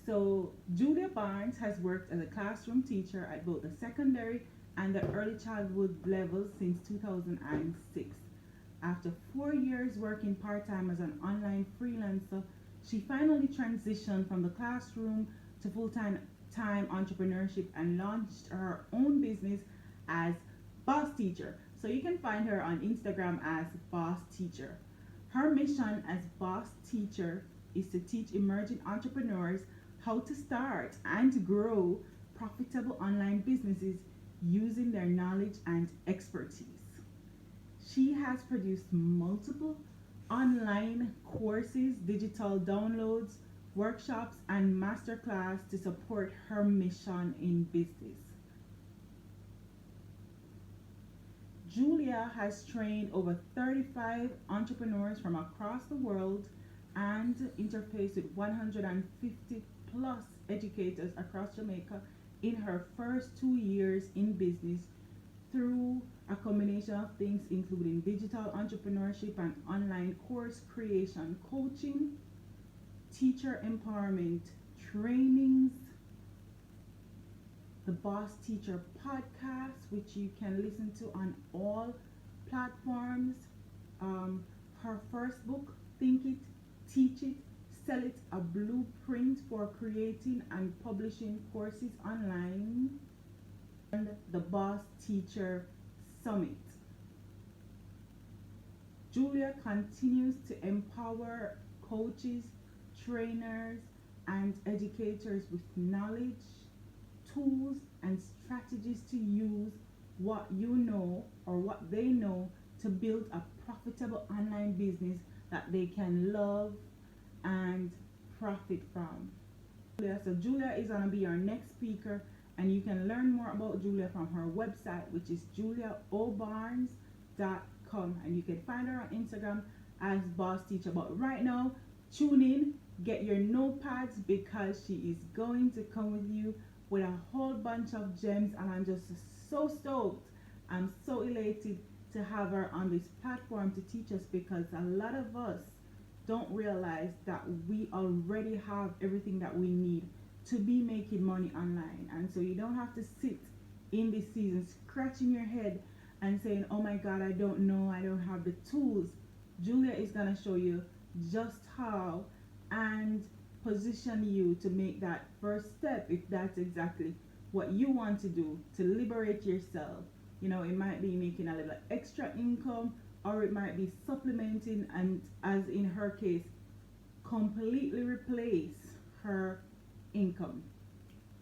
So Julia Barnes has worked as a classroom teacher at both the secondary and the early childhood levels since 2006. After 4 years working part time as an online freelancer, she finally transitioned from the classroom to full time entrepreneurship and launched her own business as Boss Teacher. So you can find her on Instagram as Boss Teacher. Her mission as Boss Teacher is to teach emerging entrepreneurs how to start and grow profitable online businesses using their knowledge and expertise. She has produced multiple online courses, digital downloads, workshops, and masterclass to support her mission in business. Julia has trained over 35 entrepreneurs from across the world and interfaced with 150 plus educators across Jamaica in her first 2 years in business through a combination of things including digital entrepreneurship and online course creation, coaching, teacher empowerment, trainings, the Boss Teacher podcast, which you can listen to on all platforms. Her first book, Think It, Teach It, Sell It, a blueprint for creating and publishing courses online, and the Boss Teacher Summit. Julia continues to empower coaches, trainers, and educators with knowledge, tools, and strategies to use what you know or what they know to build a profitable online business that they can love and profit from. So Julia is going to be our next speaker, and you can learn more about Julia from her website, which is juliaobarnes.com, and you can find her on Instagram as Boss Teacher. But right now, tune in, get your notepads, because she is going to come with you with a whole bunch of gems, and I'm just so stoked. I'm so elated to have her on this platform to teach us, because a lot of us don't realize that we already have everything that we need to be making money online. And so you don't have to sit in this season scratching your head and saying, oh my God, I don't know, I don't have the tools. Julia is going to show you just how and position you to make that first step if that's exactly what you want to do to liberate yourself. You know, it might be making a little extra income, or it might be supplementing, and as in her case, completely replace her income.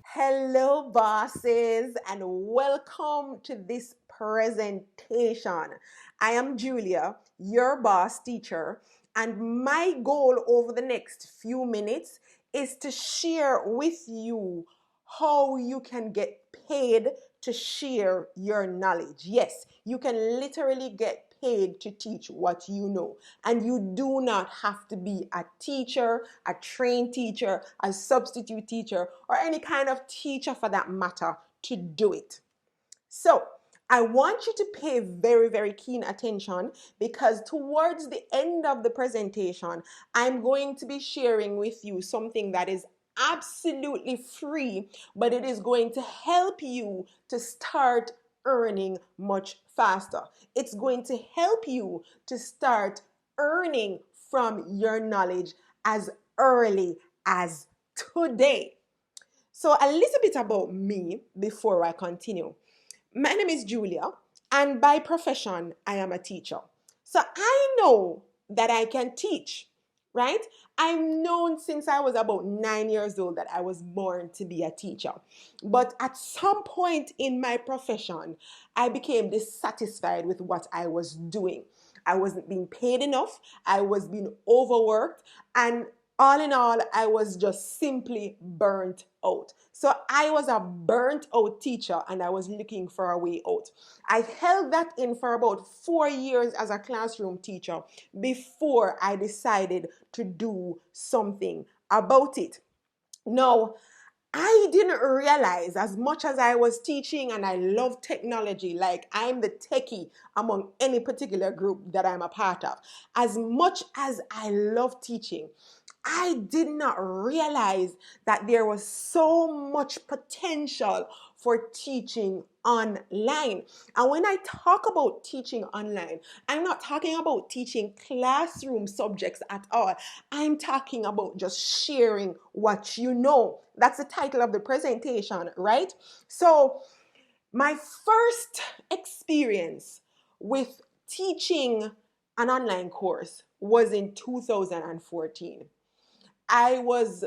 Hello, bosses, and welcome to this presentation. I am Julia, your boss teacher, and my goal over the next few minutes is to share with you how you can get paid to share your knowledge. Yes, you can literally get paid to teach what you know. And you do not have to be a teacher, a trained teacher, a substitute teacher, or any kind of teacher for that matter to do it. So, I want you to pay very, very keen attention, because towards the end of the presentation, I'm going to be sharing with you something that is absolutely free, but it is going to help you to start earning much faster. It's going to help you to start earning from your knowledge as early as today. So, a little bit about me before I continue. My name is Julia, and by profession, I am a teacher. So I know that I can teach, right? I've known since I was about 9 years old that I was born to be a teacher. But at some point in my profession, I became dissatisfied with what I was doing. I wasn't being paid enough, I was being overworked, and all in all, I was just simply burnt out. So I was a burnt out teacher, and I was looking for a way out. I held that in for about 4 years as a classroom teacher before I decided to do something about it. Now, I didn't realize, as much as I was teaching and I love technology, like I'm the techie among any particular group that I'm a part of, as much as I love teaching, I did not realize that there was so much potential for teaching online. And when I talk about teaching online, I'm not talking about teaching classroom subjects at all. I'm talking about just sharing what you know. That's the title of the presentation, right? So, my first experience with teaching an online course was in 2014. I was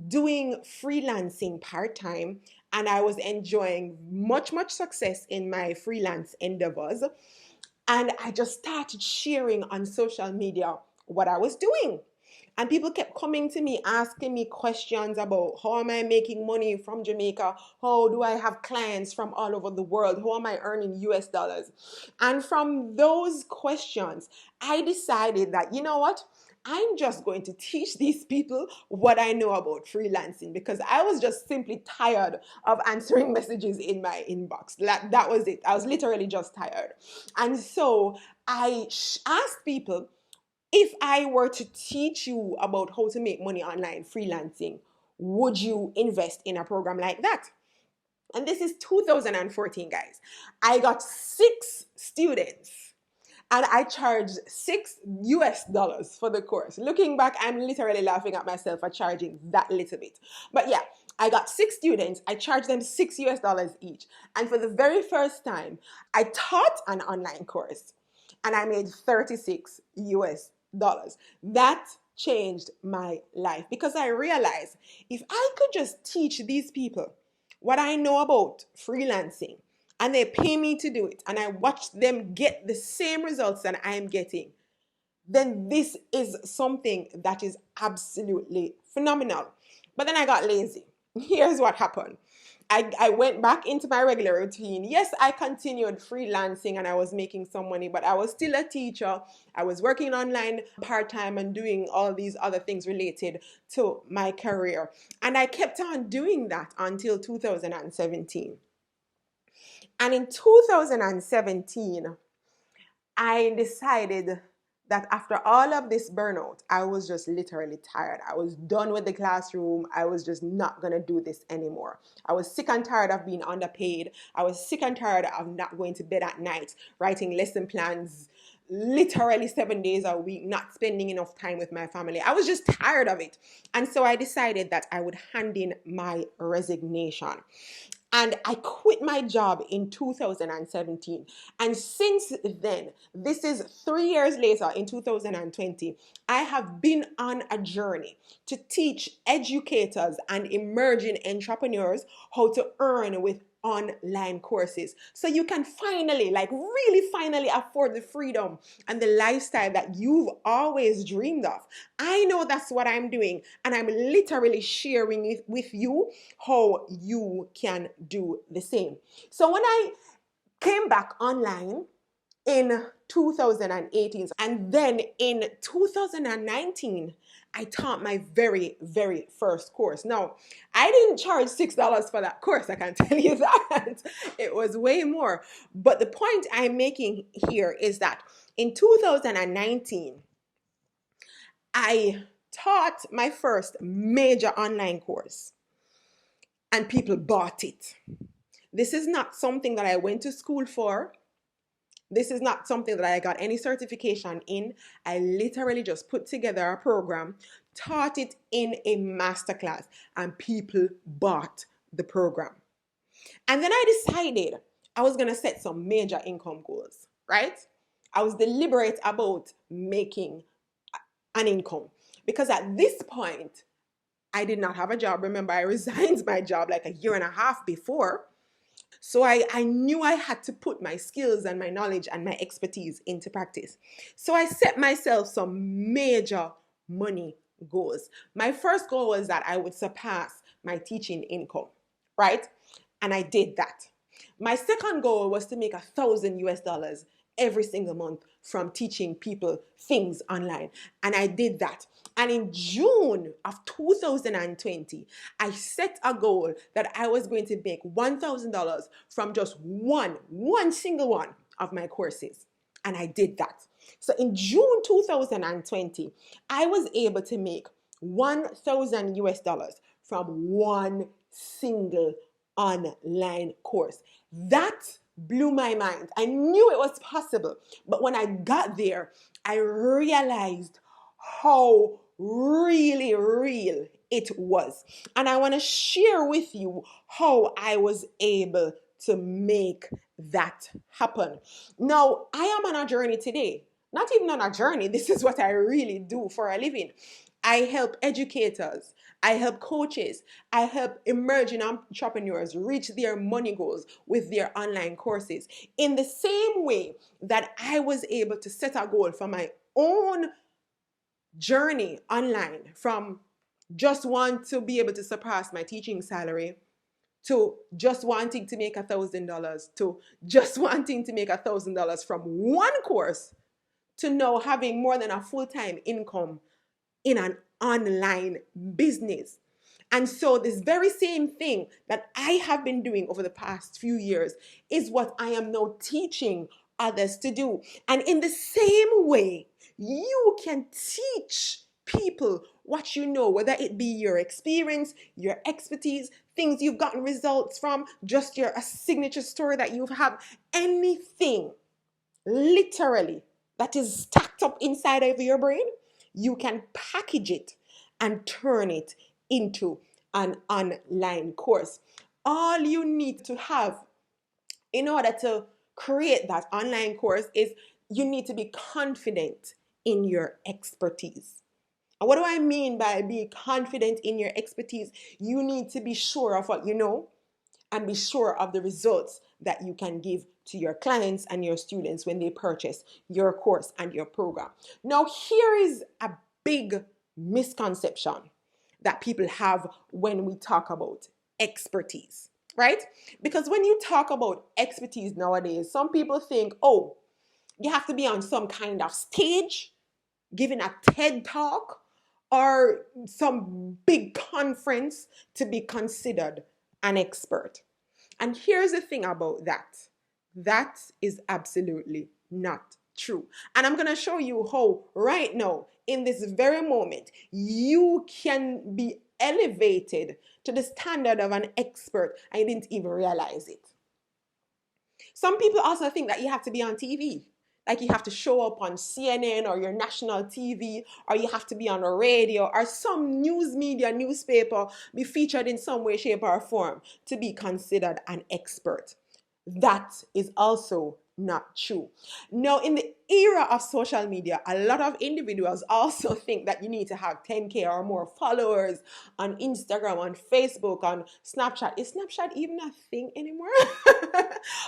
doing freelancing part time and I was enjoying much success in my freelance endeavors. And I just started sharing on social media what I was doing. And people kept coming to me asking me questions about how am I making money from Jamaica? How do I have clients from all over the world? How am I earning US dollars? And from those questions, I decided that, you know what? I'm just going to teach these people what I know about freelancing because I was just simply tired of answering messages in my inbox. That was it. I was literally just tired. And so I asked people, if I were to teach you about how to make money online freelancing, would you invest in a program like that? And this is 2014, guys. I got 6 students and I charged $6 for the course. Looking back, I'm literally laughing at myself for charging that little bit. But yeah, I got 6 students. I charged them $6 each. And for the very first time, I taught an online course and I made 36 US dollars. That changed my life because I realized if I could just teach these people what I know about freelancing and they pay me to do it and I watch them get the same results that I'm getting, then this is something that is absolutely phenomenal. But then I got lazy. Here's what happened. I went back into my regular routine. Yes, I continued freelancing and I was making some money, but I was still a teacher. I was working online part time and doing all these other things related to my career. And I kept on doing that until 2017. And in 2017, I decided that after all of this burnout, I was just literally tired. I was done with the classroom. I was just not going to do this anymore. I was sick and tired of being underpaid. I was sick and tired of not going to bed at night, writing lesson plans literally 7 days a week, not spending enough time with my family. I was just tired of it. And so I decided that I would hand in my resignation. And I quit my job in 2017. And since then, this is 3 years later in 2020, I have been on a journey to teach educators and emerging entrepreneurs how to earn with online courses. So you can finally, like really finally afford the freedom and the lifestyle that you've always dreamed of. I know that's what I'm doing. And I'm literally sharing it with you how you can do the same. So when I came back online in 2018 and then in 2019 I taught my very first course. Now, I didn't charge $6 for that course, I can tell you that. It was way more. But the point I'm making here is that in 2019 I taught my first major online course and people bought it. This is not something that I went to school for. This is not something that I got any certification in. I literally just put together a program, taught it in a masterclass, and people bought the program. And then I decided I was going to set some major income goals, right? I was deliberate about making an income because at this point, I did not have a job. Remember, I resigned my job like a year and a half before. So I knew I had to put my skills and my knowledge and my expertise into practice. So I set myself some major money goals. My first goal was that I would surpass my teaching income, right? And I did that. My second goal was to make $1,000 every single month from teaching people things online. And I did that. And in June of 2020, I set a goal that I was going to make $1,000 from just one single one of my courses. And I did that. So in June 2020, I was able to make 1,000 US dollars from one single online course. That blew my mind. I knew it was possible, but when I got there, I realized how really real it was. And I want to share with you how I was able to make that happen. Now, I am on a journey today. Not even on a journey, this is what I really do for a living. I help educators, I help coaches, I help emerging entrepreneurs reach their money goals with their online courses. In the same way that I was able to set a goal for my own journey online, from just want to be able to surpass my teaching salary, to just wanting to make $1,000, to just wanting to make $1,000 from one course, to now having more than a full-time income in an online business. And so this very same thing that I have been doing over the past few years is what I am now teaching others to do. And in the same way, you can teach people what you know, whether it be your experience, your expertise, things you've gotten results from, just a signature story that you have, anything literally that is stacked up inside of your brain, you can package it and turn it into an online course. All you need to have in order to create that online course is you need to be confident in your expertise. And what do I mean by being confident in your expertise? You need to be sure of what you know and be sure of the results that you can give to your clients and your students when they purchase your course and your program. Now, here is a big misconception that people have when we talk about expertise, right? Because when you talk about expertise nowadays, some people think, oh, you have to be on some kind of stage giving a TED talk or some big conference to be considered an expert. And here's the thing about that. That is absolutely not true. And I'm going to show you how right now, in this very moment, you can be elevated to the standard of an expert and you didn't even realize it. Some people also think that you have to be on TV. Like you have to show up on CNN or your national TV, or you have to be on a radio or some news media, newspaper, be featured in some way, shape, or form to be considered an expert. That is also not true. Now, in the era of social media, a lot of individuals also think that you need to have 10K or more followers on Instagram, on Facebook, on Snapchat. Is Snapchat even a thing anymore?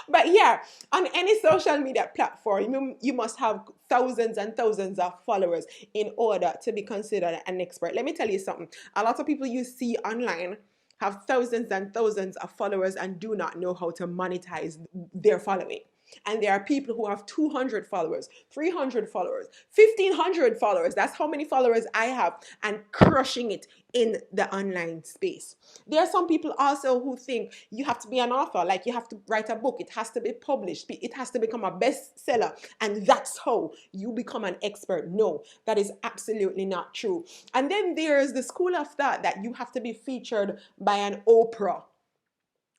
But yeah, on any social media platform, you must have thousands and thousands of followers in order to be considered an expert. Let me tell you something. A lot of people you see online have thousands and thousands of followers and do not know how to monetize their following. And there are people who have 200 followers, 300 followers, 1,500 followers. That's how many followers I have, and crushing it in the online space. There are some people also who think you have to be an author, like you have to write a book, it has to be published, it has to become a bestseller, and that's how you become an expert. No, that is absolutely not true. And then there's the school of thought that you have to be featured by an Oprah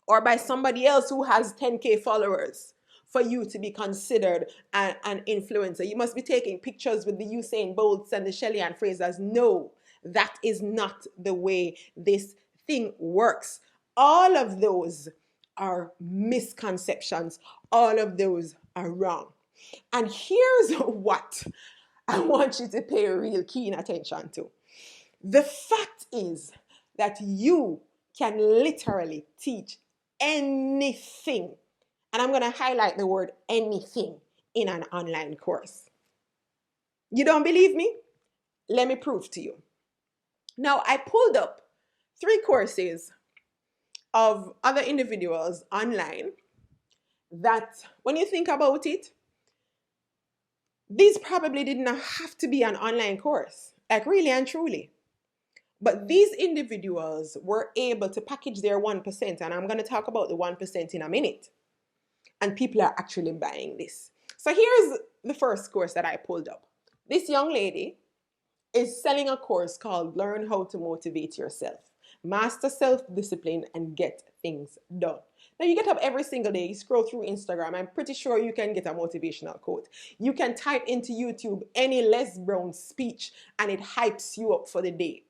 or by somebody else who has 10K followers for you to be considered an influencer. You must be taking pictures with the Usain Bolts and the Shelly Ann Frasers. No, that is not the way this thing works. All of those are misconceptions. All of those are wrong. And here's what I want you to pay real keen attention to. The fact is that you can literally teach anything. And I'm going to highlight the word anything in an online course. You don't believe me? Let me prove to you. Now, I pulled up 3 courses of other individuals online that, when you think about it, these probably did not have to be an online course, like really and truly. But these individuals were able to package their 1%, and I'm going to talk about the 1% in a minute. And people are actually buying this. So here's the first course that I pulled up. This young lady is selling a course called Learn How to Motivate Yourself, Master Self-Discipline, and Get Things Done. Now, you get up every single day, you scroll through Instagram, I'm pretty sure you can get a motivational quote. You can type into YouTube any Les Brown speech and it hypes you up for the day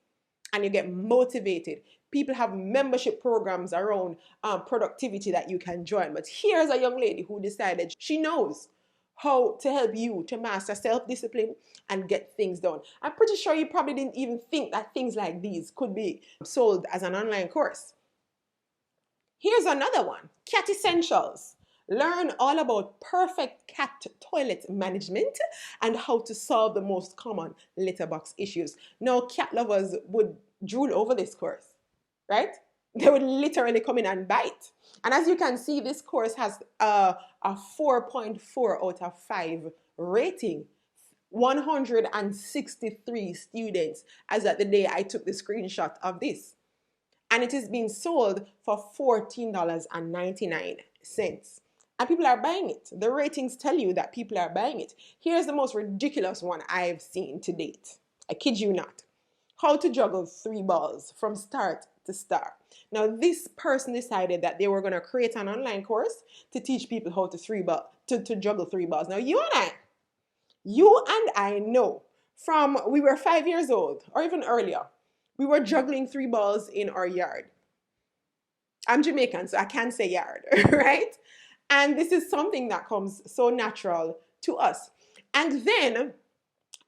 and you get motivated. People have membership programs around productivity that you can join. But here's a young lady who decided she knows how to help you to master self-discipline and get things done. I'm pretty sure you probably didn't even think that things like these could be sold as an online course. Here's another one, Cat Essentials. Learn all about perfect cat toilet management and how to solve the most common litter box issues. Now, cat lovers would drool over this course, right? They would literally come in and bite. And as you can see, this course has a 4.4 out of 5 rating. 163 students as at the day I took the screenshot of this. And it is being sold for $14.99. And people are buying it. The ratings tell you that people are buying it. Here's the most ridiculous one I've seen to date. I kid you not. How to juggle 3 balls from start to star. Now, this person decided that they were going to create an online course to teach people how to juggle 3 balls. Now, you and I know from we were 5 years old or even earlier, we were juggling 3 balls in our yard. I'm Jamaican, so I can't say yard, right? And this is something that comes so natural to us. And then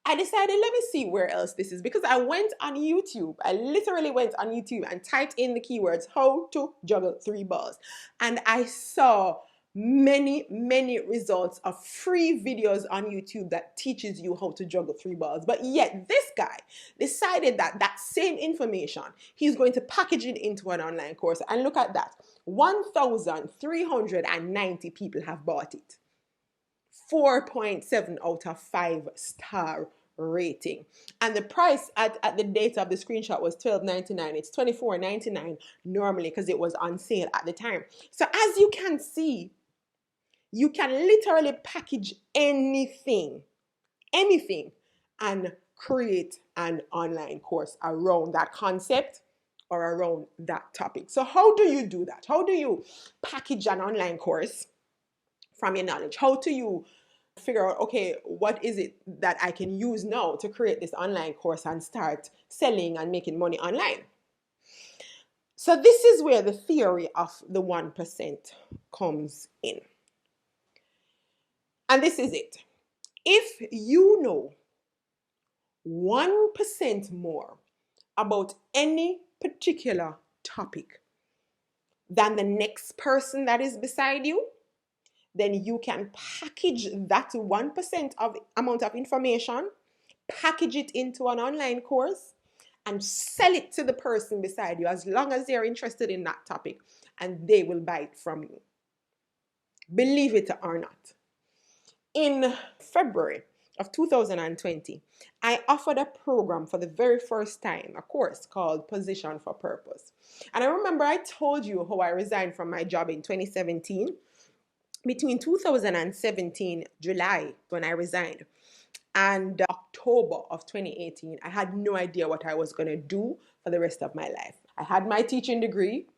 I decided, let me see where else this is, because I went on YouTube. I literally went on YouTube and typed in the keywords, how to juggle 3 balls. And I saw many results of free videos on YouTube that teaches you how to juggle 3 balls. But yet this guy decided that that same information, he's going to package it into an online course. And look at that. 1,390 people have bought it. 4.7 out of 5 star rating. And the price at the date of the screenshot was $12.99. It's $24.99 normally because it was on sale at the time. So as you can see, you can literally package anything, and create an online course around that concept or around that topic. So how do you do that? How do you package an online course from your knowledge? How do you figure out, okay, what is it that I can use now to create this online course and start selling and making money online? So this is where the theory of the 1% comes in. And this is it. If you know 1% more about any particular topic than the next person that is beside you, then you can package that 1% of amount of information, package it into an online course, and sell it to the person beside you as long as they're interested in that topic, and they will buy it from you. Believe it or not. In February of 2020, I offered a program for the very first time, a course called Position for Purpose. And I remember I told you how I resigned from my job in 2017. Between 2017, July, when I resigned, and October of 2018, I had no idea what I was going to do for the rest of my life. I had my teaching degree.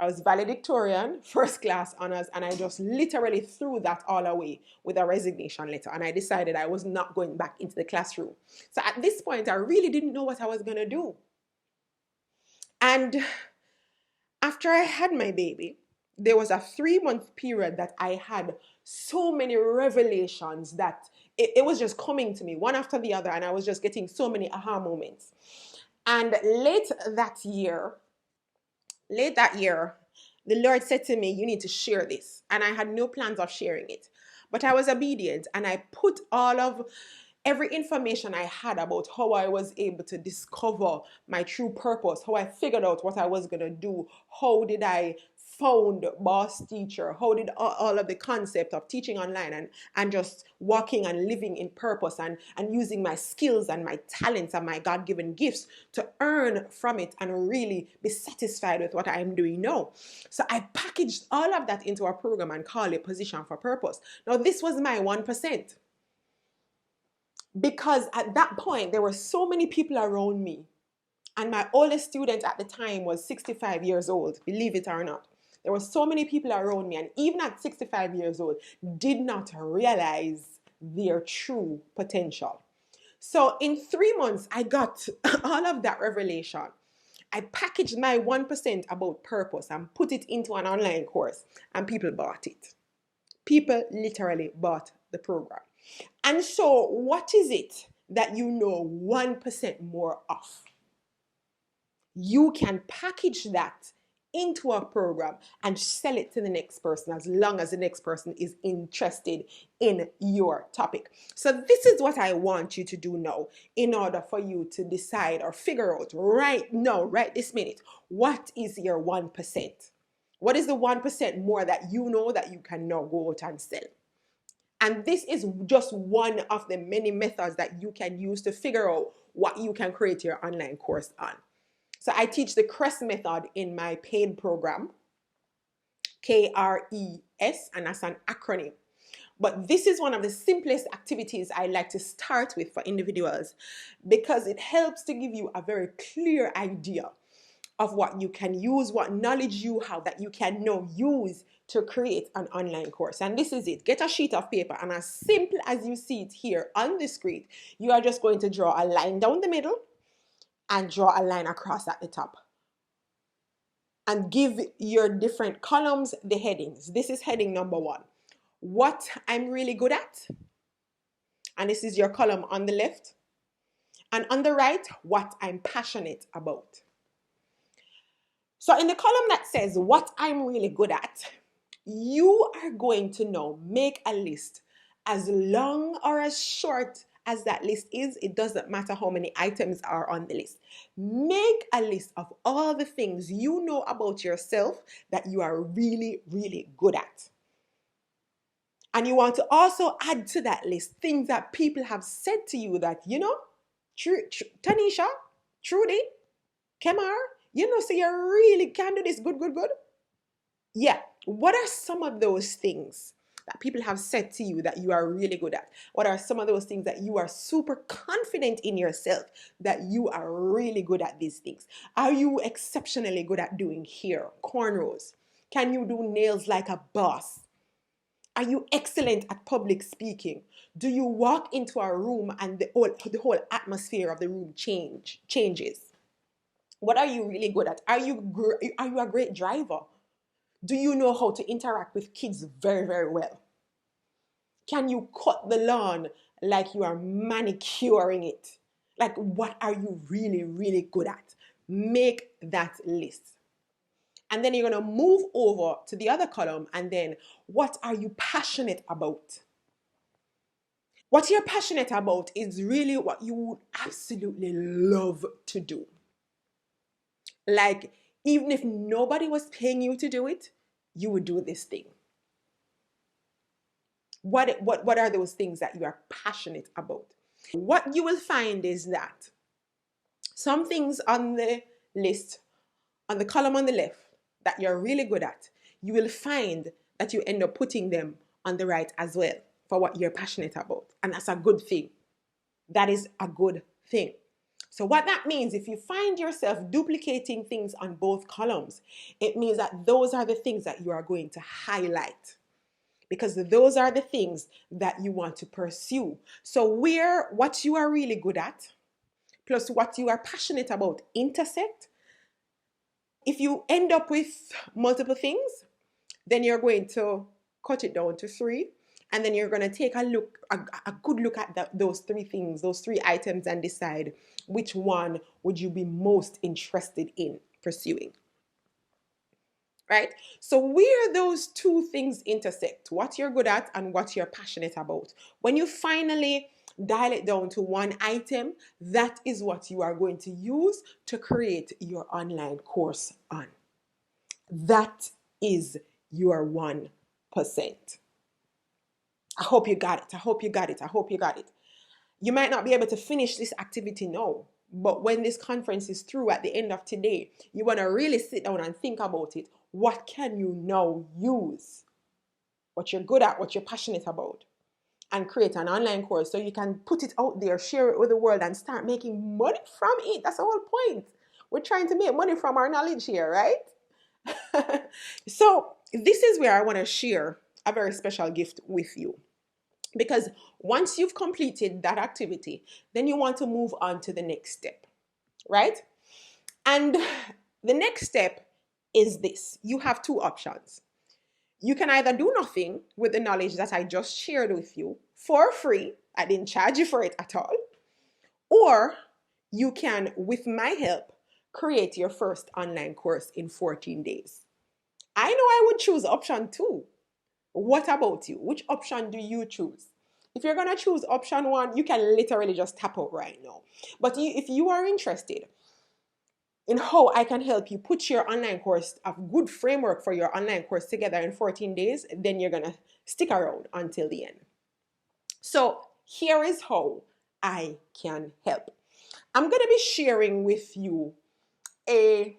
I was valedictorian, first class honors, and I just literally threw that all away with a resignation letter. And I decided I was not going back into the classroom. So at this point, I really didn't know what I was going to do. And after I had my baby, there was a 3-month period that I had so many revelations that it was just coming to me one after the other, and I was just getting so many aha moments. And late that year, the Lord said to me, you need to share this. And I had no plans of sharing it. But I was obedient, and I put every information I had about how I was able to discover my true purpose, how I figured out what I was going to do, how did I found Boss Teacher, how did all of the concept of teaching online and just walking and living in purpose and using my skills and my talents and my God-given gifts to earn from it and really be satisfied with what I'm doing now. So I packaged all of that into a program and called it Position for Purpose. Now this was my 1%. Because at that point, there were so many people around me. And my oldest student at the time was 65 years old, believe it or not. There were so many people around me, and even at 65 years old, did not realize their true potential. So in 3 months, I got all of that revelation. I packaged my 1% about purpose and put it into an online course, and people bought it. People literally bought the program. And so, what is it that you know 1% more of? You can package that into a program and sell it to the next person as long as the next person is interested in your topic. So this is what I want you to do now in order for you to decide or figure out right now, right this minute, what is your 1%? What is the 1% more that you know that you can now go out and sell? And this is just one of the many methods that you can use to figure out what you can create your online course on. So I teach the CRESS method in my paid program, KRES, and that's an acronym. But this is one of the simplest activities I like to start with for individuals because it helps to give you a very clear idea of what you can use, what knowledge you have that you can now use to create an online course. And this is it. Get a sheet of paper, and as simple as you see it here on the screen, you are just going to draw a line down the middle and draw a line across at the top. And give your different columns the headings. This is heading number 1. What I'm really good at. And this is your column on the left. And on the right, what I'm passionate about. So in the column that says what I'm really good at, you are going to now make a list as long or as short as that list is. It doesn't matter how many items are on the list. Make a list of all the things you know about yourself that you are really, really good at. And you want to also add to that list things that people have said to you that, Tanisha, Trudy, Kemar, so you really can do this good. Yeah. What are some of those things that people have said to you that you are really good at? What are some of those things that you are super confident in yourself that you are really good at these things? Are you exceptionally good at doing hair, cornrows? Can you do nails like a boss? Are you excellent at public speaking? Do you walk into a room and the whole atmosphere of the room changes? What are you really good at? Are you a great driver? Do you know how to interact with kids very, very well? Can you cut the lawn like you are manicuring it? Like, what are you really, really good at? Make that list. And then you're going to move over to the other column, and then what are you passionate about? What you're passionate about is really what you would absolutely love to do. Like, even if nobody was paying you to do it, you would do this thing. What are those things that you are passionate about? What you will find is that some things on the list, on the column on the left, that you're really good at, you will find that you end up putting them on the right as well for what you're passionate about. And that's a good thing. That is a good thing. So what that means, if you find yourself duplicating things on both columns, it means that those are the things that you are going to highlight, because those are the things that you want to pursue. So what you are really good at plus what you are passionate about intersect. If you end up with multiple things, then you're going to cut it down to 3. And then you're going to take a good look at those 3 things, those 3 items, and decide which one would you be most interested in pursuing. Right? So where those 2 things intersect, what you're good at and what you're passionate about, when you finally dial it down to 1 item, that is what you are going to use to create your online course on. That is your 1%. I hope you got it. I hope you got it. I hope you got it. You might not be able to finish this activity now, but when this conference is through at the end of today, you want to really sit down and think about it. What can you now use? What you're good at, what you're passionate about. and create an online course so you can put it out there, share it with the world, and start making money from it. That's the whole point. We're trying to make money from our knowledge here, right? So this is where I want to share a very special gift with you. Because once you've completed that activity, then you want to move on to the next step, right? And the next step is this. You have two options. You can either do nothing with the knowledge that I just shared with you for free. I didn't charge you for it at all. Or you can, with my help, create your first online course in 14 days. I know I would choose option 2. What about you? Which option do you choose? If you're going to choose option 1, you can literally just tap out right now. But if you are interested in how I can help you put your online course, a good framework for your online course together in 14 days, then you're going to stick around until the end. So here is how I can help. I'm going to be sharing with you a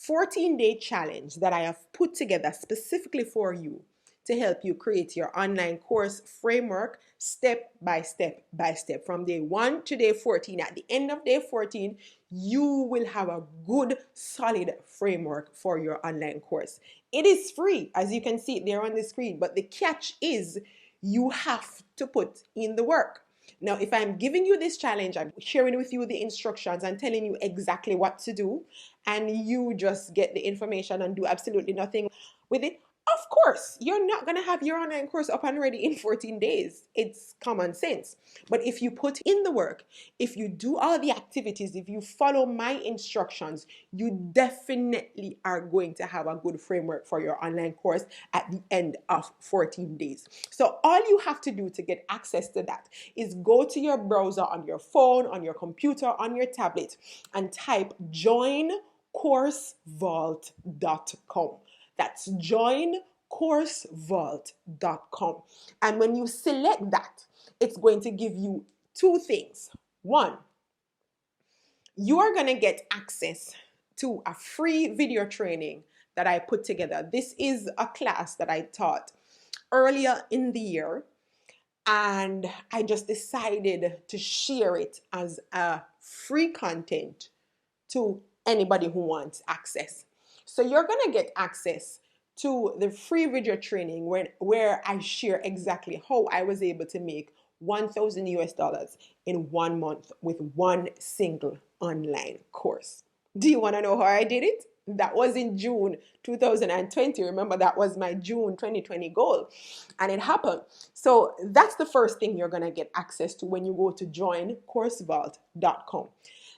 14-day challenge that I have put together specifically for you to help you create your online course framework step by step by step from day 1 to day 14. At the end of day 14, you will have a good solid framework for your online course. It is free, as you can see it there on the screen, but the catch is you have to put in the work. Now, if I'm giving you this challenge, I'm sharing with you the instructions and telling you exactly what to do, and you just get the information and do absolutely nothing with it. Of course, you're not going to have your online course up and ready in 14 days. It's common sense. But if you put in the work, if you do all the activities, if you follow my instructions, you definitely are going to have a good framework for your online course at the end of 14 days. So all you have to do to get access to that is go to your browser on your phone, on your computer, on your tablet, and type joincoursevault.com. That's joincoursevault.com. And when you select that, it's going to give you 2 things. 1, you are going to get access to a free video training that I put together. This is a class that I taught earlier in the year, and I just decided to share it as a free content to anybody who wants access. So you're going to get access to the free video training where I share exactly how I was able to make $1,000 in 1 month with one single online course. Do you want to know how I did it? That was in June 2020. Remember, that was my June 2020 goal, and it happened. So that's the first thing you're going to get access to when you go to joincoursevault.com.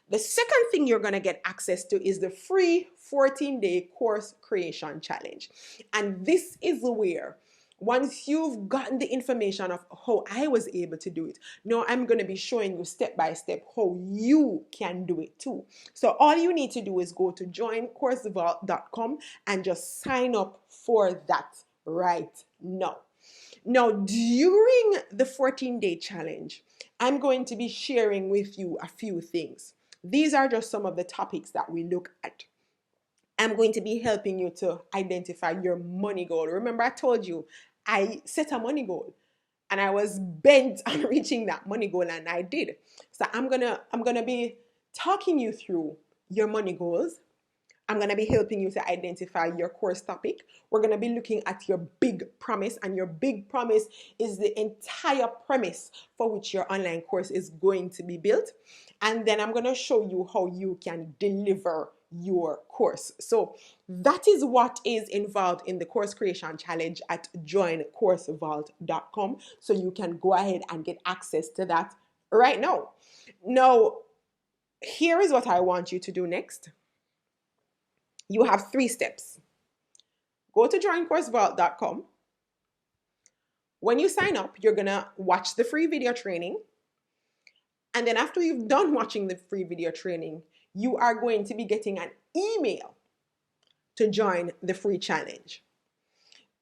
The second thing you're going to get access to is the free 14-day course creation challenge. And this is where, once you've gotten the information of how I was able to do it, now I'm going to be showing you step by step how you can do it too. So all you need to do is go to joincoursevault.com and just sign up for that right now. Now, during the 14-day challenge, I'm going to be sharing with you a few things. These are just some of the topics that we look at. I'm going to be helping you to identify your money goal. Remember, I told you I set a money goal and I was bent on reaching that money goal, and I did. So I'm gonna be talking you through your money goals. I'm going to be helping you to identify your course topic. We're going to be looking at your big promise, and your big promise is the entire premise for which your online course is going to be built. And then I'm going to show you how you can deliver your course. So that is what is involved in the course creation challenge at joincoursevault.com. So you can go ahead and get access to that right now. Now, here is what I want you to do next. You have 3 steps. Go to joincoursevault.com. When you sign up, you're going to watch the free video training. And then after you've done watching the free video training, you are going to be getting an email to join the free challenge.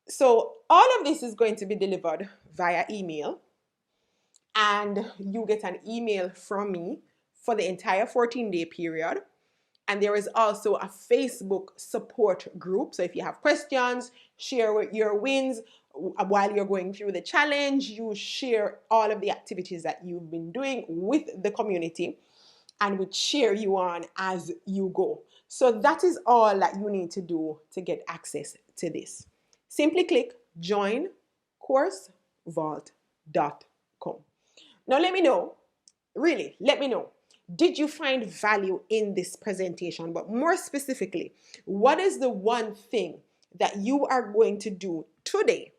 So all of this is going to be delivered via email. And you get an email from me for the entire 14-day period. And there is also a Facebook support group. So if you have questions, share your wins, while you're going through the challenge, you share all of the activities that you've been doing with the community, and we cheer you on as you go. So that is all that you need to do to get access to this. Simply click join coursevault.com. Now let me know, really, let me know. Did you find value in this presentation? But more specifically, what is the one thing that you are going to do today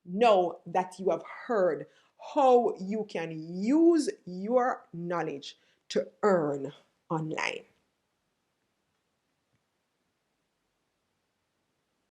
now that you have heard how you can use your knowledge to earn online?